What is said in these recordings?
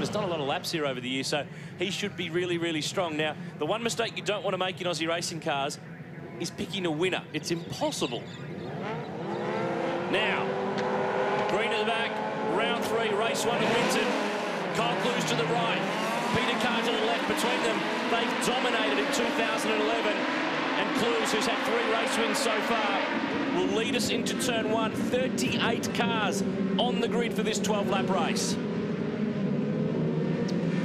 has done a lot of laps here over the years, so he should be really, really strong. Now, the one mistake you don't want to make in Aussie Racing Cars is picking a winner. It's impossible. Now, Green at the back, round 3, race 1 at Winton. Clarke to the right, Peter Carr to the left. Between them, they've dominated in 2011. And Clues, who's had 3 race wins so far, will lead us into turn 1. 38 cars on the grid for this 12-lap race.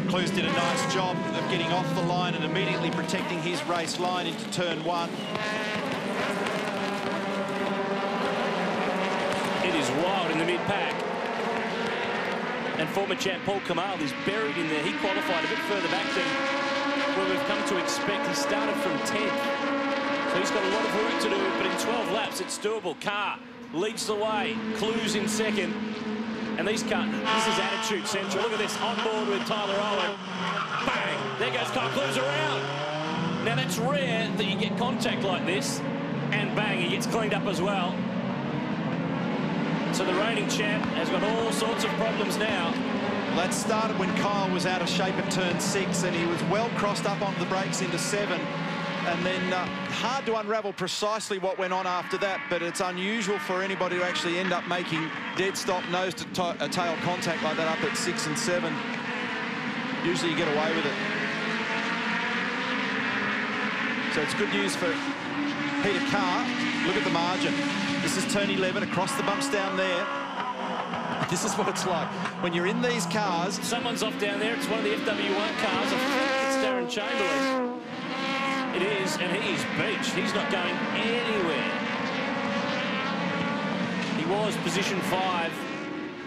Clues did a nice job of getting off the line and immediately protecting his race line into turn 1. It is wild in the mid-pack. And former champ Paul Kamal is buried in there. He qualified a bit further back than where we've come to expect. He started from 10th. So he's got a lot of work to do, but in 12 laps, it's doable. Carr leads the way. Clues in second. And these cars, this is attitude central. Look at this, on board with Tyler Owen. Bang! There goes Carr. Clues around. Now, that's rare that you get contact like this. And bang, he gets cleaned up as well. So the reigning champ has got all sorts of problems now. That started when Kyle was out of shape at turn 6, and he was well crossed up onto the brakes into 7. And then hard to unravel precisely what went on after that, but it's unusual for anybody to actually end up making dead stop nose to tail contact like that up at 6 and 7. Usually you get away with it. So it's good news for Peter Carr. Look at the margin. This is turn 11, across the bumps down there. This is what it's like when you're in these cars. Someone's off down there. It's one of the FW1 cars. I think it's Darren Chamberlain. It is, and he's beached. He's not going anywhere. He was position 5.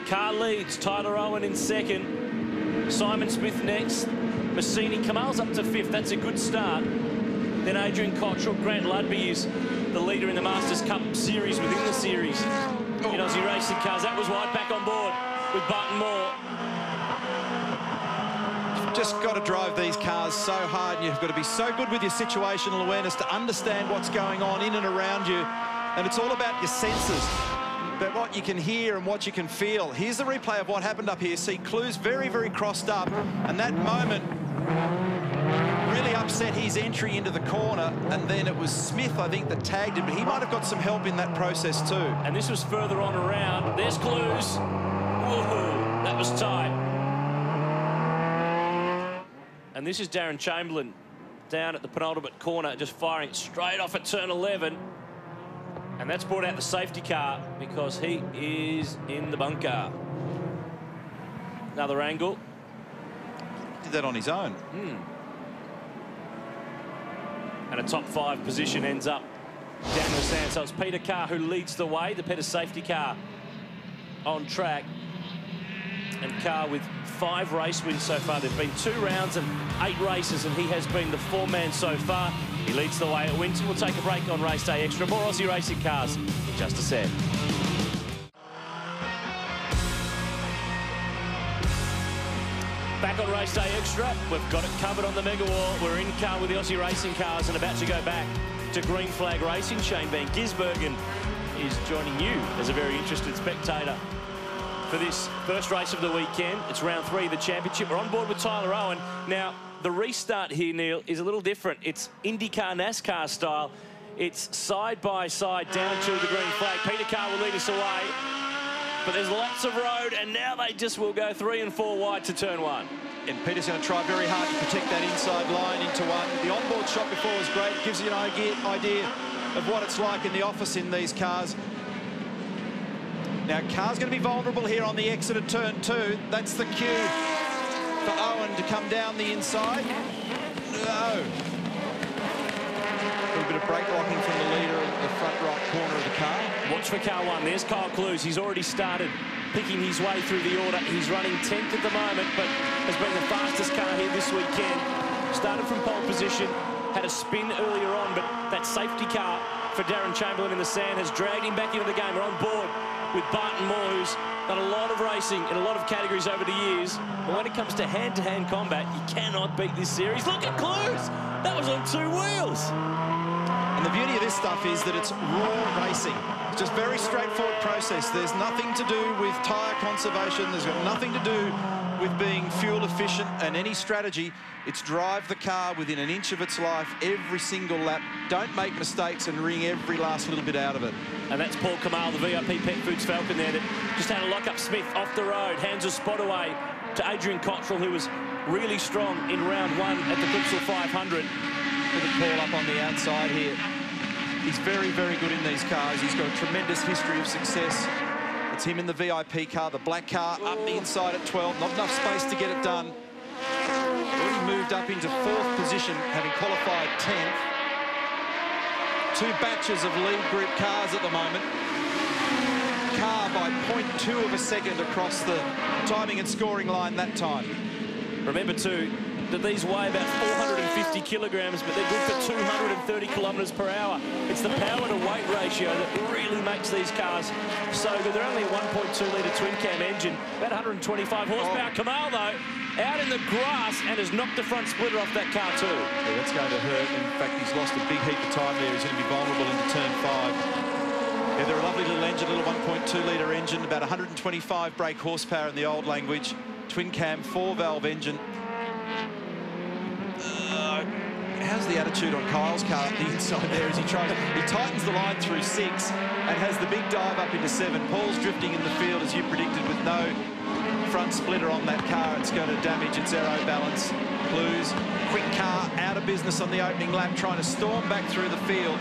Carr leads. Tyler Owen in second. Simon Smith next. Massini. Kamal's up to 5th. That's a good start. Then Adrian Cottrell. Grant Ludby is the leader in the Masters Cup series within the series in Aussie Racing Cars. That was wide, back on board with Barton Moore. Just got to drive these cars so hard, and you've got to be so good with your situational awareness to understand what's going on in and around you. And it's all about your senses, but what you can hear and what you can feel. Here's the replay of what happened up here. See, Clues very, very crossed up, and that moment really upset his entry into the corner, and then it was Smith, I think, that tagged him, but he might have got some help in that process too. And this was further on around. There's Clues. Whoa, that was tight. And this is Darren Chamberlain down at the penultimate corner, just firing it straight off at turn 11. And that's brought out the safety car because he is in the bunker. Another angle. Did that on his own. And a top 5 position ends up down the sand. So it's Peter Carr who leads the way. The Peter safety car on track. And Carr with 5 race wins so far. There've been 2 rounds and 8 races, and he has been the 4-man so far. He leads the way at Winton. We'll take a break on Race Day Extra. More Aussie Racing Cars in just a sec. Back on Race Day Extra. We've got it covered on the Mega Wall. We're in car with the Aussie Racing Cars and about to go back to Green Flag Racing. Shane Van Gisbergen is joining you as a very interested spectator for this first race of the weekend. It's round 3 of the championship. We're on board with Tyler Owen. Now, the restart here, Neil, is a little different. It's IndyCar, NASCAR style. It's side by side down to the green flag. Peter Carr will lead us away. But there's lots of road, and now they just will go 3 and 4 wide to turn 1. And Peter's going to try very hard to protect that inside line into 1. The onboard shot before was great. It gives you an idea of what it's like in the office in these cars. Now, Carr's going to be vulnerable here on the exit of turn 2. That's the cue for Owen to come down the inside. No. A little bit of brake locking from the leader of the front right corner of the car. Watch for car 1. There's Kyle Clues. He's already started picking his way through the order. He's running 10th at the moment, but has been the fastest car here this weekend. Started from pole position, had a spin earlier on, but that safety car for Darren Chamberlain in the sand has dragged him back into the game. We're on board with Barton Moore, who's done a lot of racing in a lot of categories over the years. But when it comes to hand-to-hand combat, you cannot beat this series. Look at Clues! That was on 2 wheels. And the beauty of this stuff is that it's raw racing. It's just very straightforward process. There's nothing to do with tyre conservation. There's got nothing to do with being fuel efficient and any strategy, it's drive the car within an inch of its life every single lap. Don't make mistakes and wring every last little bit out of it. And that's Paul Kamal, the VIP Pet Foods Falcon there, that just had a lock-up Smith off the road, hands a spot away to Adrian Cottrell, who was really strong in round one at the Clipsal 500. With a call up on the outside here. He's very, very good in these cars. He's got a tremendous history of success. It's him in the VIP car, the black car, up the inside at 12. Not enough space to get it done. Already moved up into 4th position, having qualified 10th. 2 batches of lead group cars at the moment. Car by 0.2 of a second across the timing and scoring line that time. Remember too, that these weigh about 450 kilograms, but they're good for 230 kilometres per hour. It's the power to weight ratio that really makes these cars so good. They're only a 1.2 litre twin cam engine, about 125 horsepower. Kamal though, out in the grass and has knocked the front splitter off that car too. Yeah, that's going to hurt. In fact, he's lost a big heap of time there. He's going to be vulnerable into turn 5. Yeah, they're a lovely little engine, little 1.2 litre engine, about 125 brake horsepower in the old language. Twin cam, 4-valve engine. How's the attitude on Kyle's car up the inside there as he tightens the line through 6 and has the big dive up into 7. Paul's drifting in the field as you predicted with no front splitter on that car. It's going to damage its aero balance. Clues, quick car out of business on the opening lap, trying to storm back through the field.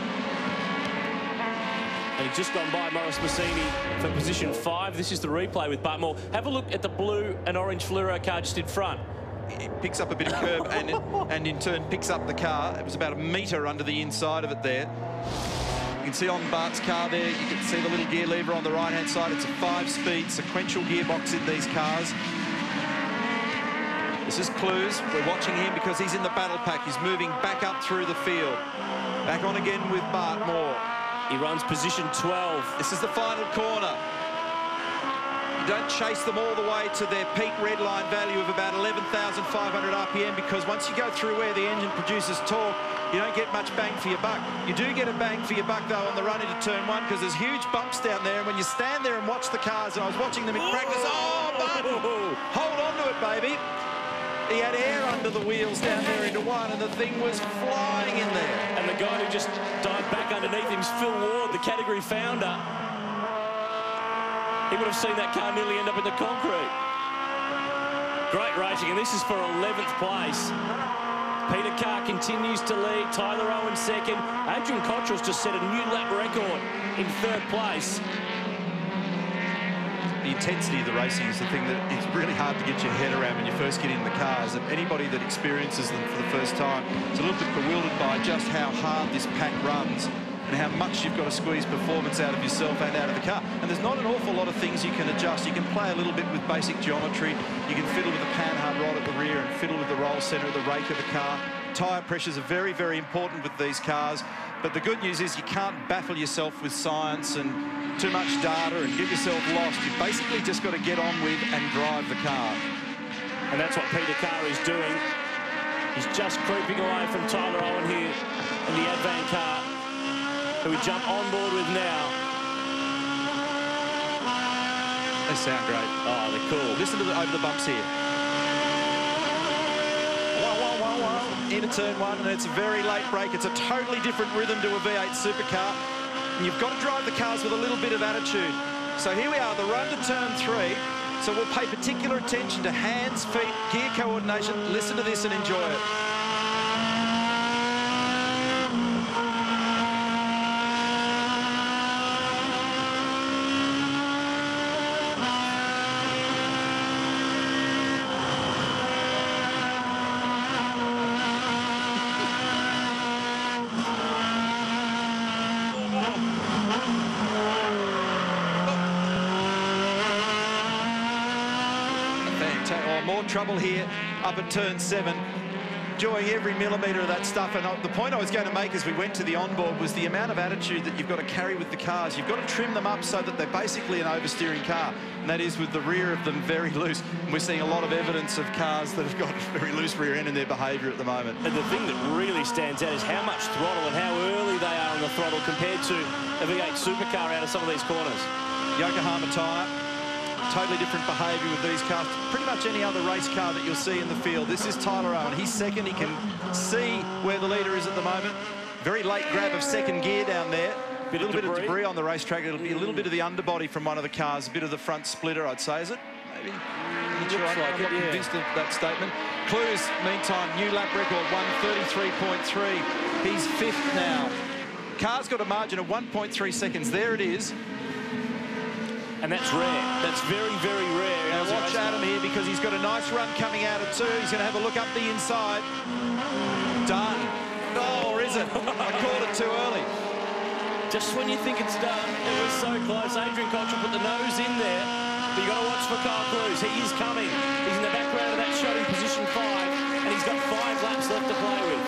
And he's just gone by Maurice Massini for position 5. This is the replay with Bartmore. Have a look at the blue and orange fluoro car just in front. It picks up a bit of curb and in turn picks up the car. It was about a metre under the inside of it there. You can see on Bart's car there, you can see the little gear lever on the right-hand side. It's a 5-speed sequential gearbox in these cars. This is Clues. We're watching him because he's in the battle pack. He's moving back up through the field. Back on again with Bartmore. He runs position 12. This is the final corner. You don't chase them all the way to their peak red line value of about 11,500 RPM, because once you go through where the engine produces torque, you don't get much bang for your buck. You do get a bang for your buck, though, on the run into turn 1, because there's huge bumps down there, and when you stand there and watch the cars, and I was watching them in practice, oh, Barton, hold on to it, baby. He had air under the wheels down there into 1, and the thing was flying in there. And the guy who just dived back underneath him is Phil Ward, the category founder. He would have seen that car nearly end up in the concrete. Great racing, and this is for 11th place. Peter Carr continues to lead, Tyler Owen second. Adrian Cottrell's just set a new lap record in 3rd place. The intensity of the racing is the thing that it's really hard to get your head around when you first get in the cars. And anybody that experiences them for the first time is a little bit bewildered by just how hard this pack runs and how much you've got to squeeze performance out of yourself and out of the car. And there's not an awful lot of things you can adjust. You can play a little bit with basic geometry. You can fiddle with the panhard rod at the rear and fiddle with the roll centre of the rake of the car. Tyre pressures are very, very important with these cars. But the good news is you can't baffle yourself with science and too much data and get yourself lost. You've basically just got to get on with and drive the car. And that's what Peter Carr is doing. He's just creeping away from Tyler Owen here in the Advan car, who we jump on board with now. They sound great. Oh, they're cool. Listen to the over the bumps here. Into turn 1, and it's a very late break. It's a totally different rhythm to a V8 supercar. And you've got to drive the cars with a little bit of attitude. So here we are, the run to turn 3. So we'll pay particular attention to hands, feet, gear coordination. Listen to this and enjoy it. More trouble here up at turn 7. Enjoying every millimetre of that stuff. And the point I was going to make as we went to the onboard was the amount of attitude that you've got to carry with the cars. You've got to trim them up so that they're basically an oversteering car, and that is with the rear of them very loose. And we're seeing a lot of evidence of cars that have got a very loose rear end in their behaviour at the moment. And the thing that really stands out is how much throttle and how early they are on the throttle compared to a V8 supercar out of some of these corners. Yokohama tyre. totally different behaviour with these cars. Pretty much any other race car that you'll see in the field. This is Tyler Owen. He's second. He can see where the leader is at the moment. Very late grab of second gear down there. A little bit of debris on the racetrack. It'll be a little bit of the underbody from one of the cars, a bit of the front splitter, I'd say, is it? Maybe. I'm not convinced of that statement. Clues, meantime, new lap record, 1:33.3. He's fifth now. Car's got a margin of 1.3 seconds. There it is. And that's rare. That's very, very rare. Now watch Adam here, because he's got a nice run coming out of two. He's going to have a look up the inside. Done. Oh, or is it? I called it too early. Just when you think it's done, it was so close. Adrian Cottrell put the nose in there. But you've got to watch for Kyle Clues. He is coming. He's in the background of that shot in position 5, and he's got 5 laps left to play with.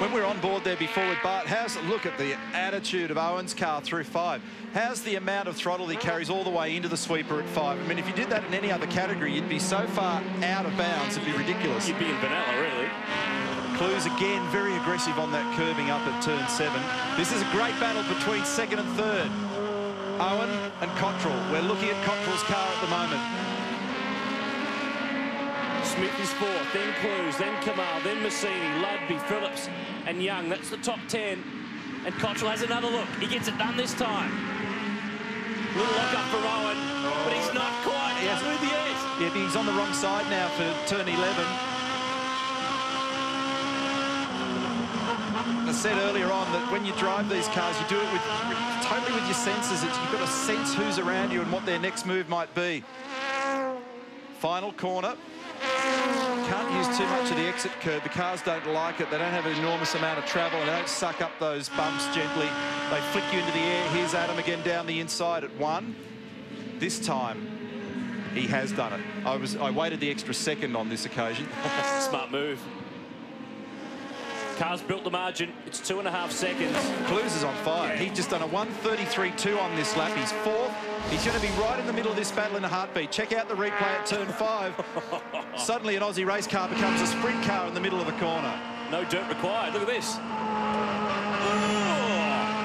When we were on board there before with Bart, look at the attitude of Owen's car through 5. How's the amount of throttle he carries all the way into the sweeper at 5? I mean, if you did that in any other category, you'd be so far out of bounds, it'd be ridiculous. You'd be in Vanilla, really. Clues again, very aggressive on that curbing up at turn 7. This is a great battle between second and third. Owen and Cottrell. We're looking at Cottrell's car at the moment. Smith is 4th, then Clues, then Kamal, then Massini, Ludby, Phillips and Young. That's the top 10. And Cottrell has another look. He gets it done this time. Little lock up for Owen, but he's not quite through the edge. Yeah, but he's on the wrong side now for turn 11. I said earlier on that when you drive these cars, you do it totally with your senses. You've got to sense who's around you and what their next move might be. Final corner. Can't use too much of the exit curb. The cars don't like it. They don't have an enormous amount of travel, and they don't suck up those bumps gently. They flick you into the air. Here's Adam again down the inside at 1. This time, he has done it. I waited the extra second on this occasion. Smart move. Car's built the margin. It's 2.5 seconds. Clues is on fire. He's just done a 1:33.2 on this lap. He's 4th. He's going to be right in the middle of this battle in a heartbeat. Check out the replay at turn 5. Suddenly an Aussie race car becomes a sprint car in the middle of the corner. No dirt required. Look at this.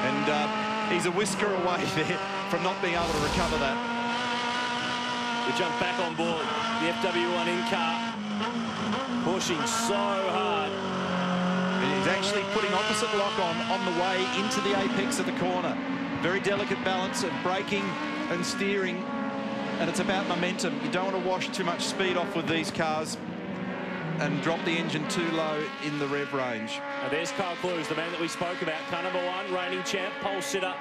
And he's a whisker away there from not being able to recover that. We jump back on board. The FW1 in car. Pushing so hard. He's actually putting opposite lock on the way into the apex of the corner. Very delicate balance of braking and steering, and it's about momentum. You don't want to wash too much speed off with these cars and drop the engine too low in the rev range. Now there's Kyle Clues, the man that we spoke about. Car number 1, reigning champ, pole sitter,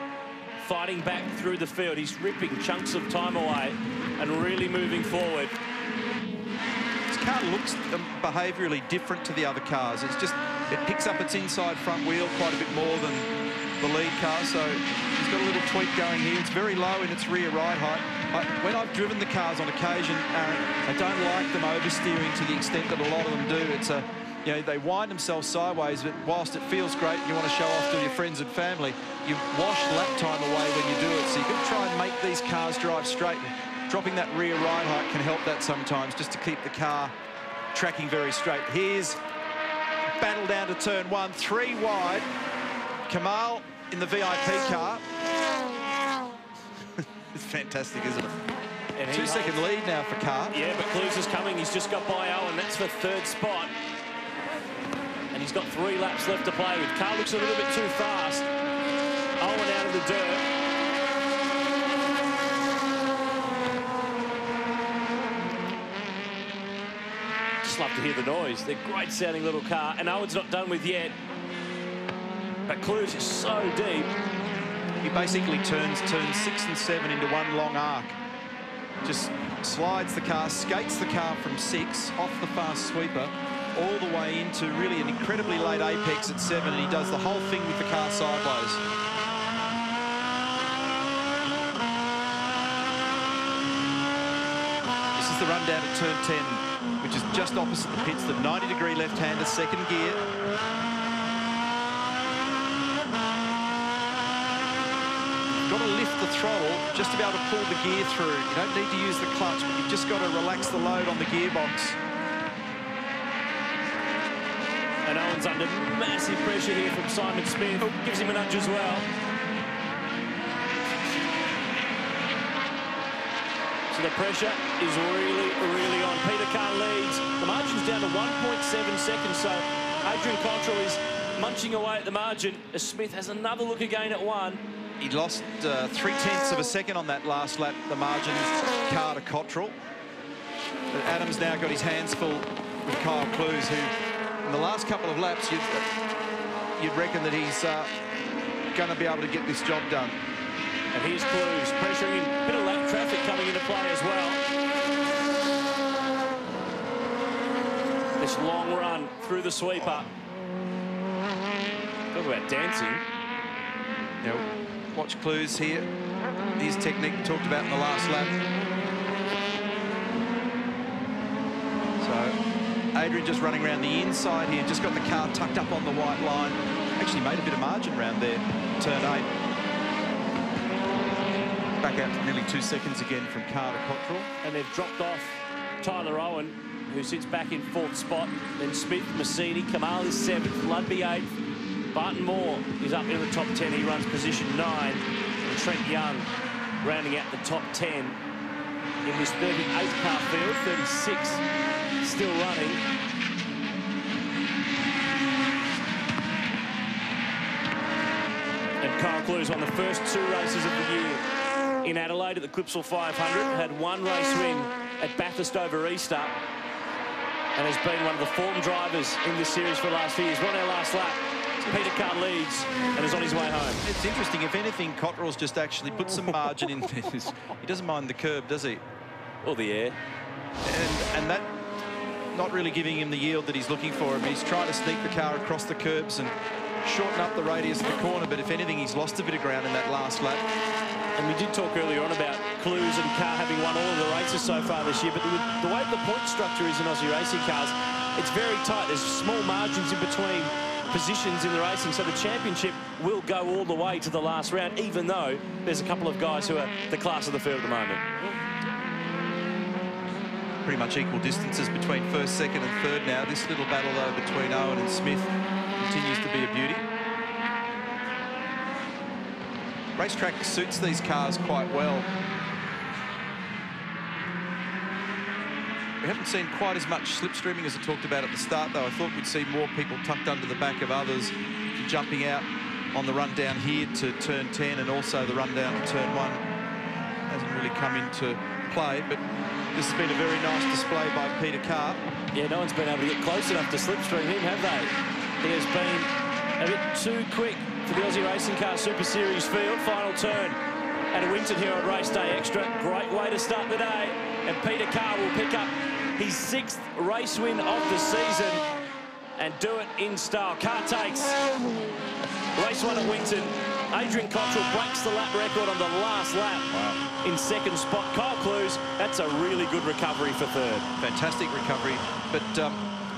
fighting back through the field. He's ripping chunks of time away and really moving forward. This car looks behaviourally different to the other cars. It's just, it picks up its inside front wheel quite a bit more than the lead car, so he's got a little tweak going here. It's very low in its rear ride height. When I've driven the cars on occasion, Aaron, I don't like them oversteering to the extent that a lot of them do. It's they wind themselves sideways, but whilst it feels great and you want to show off to your friends and family, you wash lap time away when you do it. So you've got to try and make these cars drive straight. And dropping that rear ride height can help that sometimes, just to keep the car tracking very straight. Here's battle down to turn 1, 3 wide. Kamal in the VIP car. It's fantastic, isn't it? And 2-second lead now for Car. Yeah, but Clues is coming. He's just got by Owen. That's for 3rd spot. And he's got 3 laps left to play with. Car looks a little bit too fast. Owen out of the dirt. Just love to hear the noise. They're great sounding little car. And Owen's not done with yet. But Clues is so deep. He basically turns turns 6 and 7 into one long arc. Just slides the car, skates the car from 6 off the fast sweeper all the way into really an incredibly late apex at 7, and he does the whole thing with the car sideways. This is the run down at turn 10, which is just opposite the pits, the 90-degree left-hander, second gear. Got to lift the throttle just to be able to pull the gear through. You don't need to use the clutch, but you've just got to relax the load on the gearbox. And Owen's under massive pressure here from Simon Smith. Gives him a nudge as well. the pressure is really, really on. Peter Carr leads. The margin's down to 1.7 seconds, so Adrian Cottrell is munching away at the margin as Smith has another look again at 1. He lost 0.3 of a second on that last lap, the margin, Carr to Cottrell. But Adams now got his hands full with Kyle Clues, who in the last couple of laps you'd reckon that he's going to be able to get this job done. And here's Clues pressuring in. Bit of lap traffic coming into play as well. This long run through the sweeper. Talk about dancing. Now, watch Clues here. His technique talked about in the last lap. So, Adrian just running around the inside here, just got the car tucked up on the white line. Actually made a bit of margin around there, turn 8. Back out to nearly 2 seconds again from Carr to Cottrell. And they've dropped off Tyler Owen, who sits back in 4th spot. Then Smith, Massini, Kamal is 7th, Ludby 8th. Barton Moore is up in the top 10. He runs position 9. And Trent Young rounding out the top 10 in this 38th car field. 36 still running. And Kyle Clues won the first 2 races of the year in Adelaide at the Clipsal 500. Had 1 race win at Bathurst over Easter. And has been one of the form drivers in this series for the last few years. We're on our last lap. Peter Carr leads and is on his way home. It's interesting. If anything, Cottrell's just actually put some margin in this. He doesn't mind the curb, does he? Or the air. And that not really giving him the yield that he's looking for. I mean, he's trying to sneak the car across the curbs and shorten up the radius of the corner, but if anything, he's lost a bit of ground in that last lap. And we did talk earlier on about Clues and Carr having won all of the races so far this year, but the way the point structure is in Aussie Racing Cars, it's very tight. There's small margins in between positions in the racing, so the championship will go all the way to the last round, even though there's a couple of guys who are the class of the field at the moment. Pretty much equal distances between 1st, 2nd and 3rd now. This little battle, though, between Owen and Smith continues to be a beauty. Racetrack suits these cars quite well. We haven't seen quite as much slipstreaming as I talked about at the start, though. I thought we'd see more people tucked under the back of others, jumping out on the run down here to turn 10 and also the run down to turn 1. Hasn't really come into play, but this has been a very nice display by Peter Carr. Yeah, no one's been able to get close enough to slipstream him, have they? He has been a bit too quick for the Aussie Racing Cars Super Series field. Final turn at Winton here on Race Day Extra. Great way to start the day. And Peter Carr will pick up his 6th race win of the season and do it in style. Carr takes race 1 at Winton. Adrian Cottrell breaks the lap record on the last lap in 2nd spot. Kyle Clues, that's a really good recovery for 3rd. Fantastic recovery, but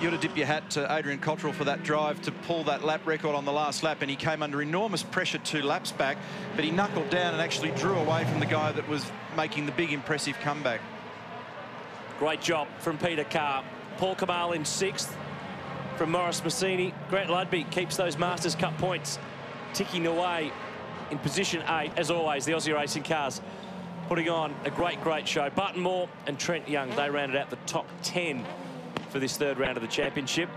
you ought to dip your hat to Adrian Cottrell for that drive to pull that lap record on the last lap, and he came under enormous pressure 2 laps back, but he knuckled down and actually drew away from the guy that was making the big impressive comeback. Great job from Peter Carr. Paul Kamal in 6th from Maurice Massini. Grant Ludby keeps those Masters Cup points ticking away in position 8. As always, the Aussie Racing Cars putting on a great show. Barton Moore and Trent Young, they rounded out the top 10 for this 3rd round of the championship.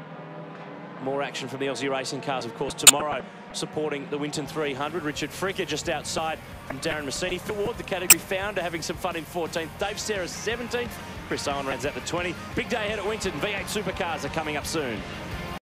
More action from the Aussie Racing Cars, of course, tomorrow, supporting the Winton 300. Richard Fricker just outside from Darren Massini. Phil Ward, the category founder, having some fun in 14th. Dave Serra, 17th. Chris Owen rounds out the 20. Big day ahead at Winton. V8 supercars are coming up soon.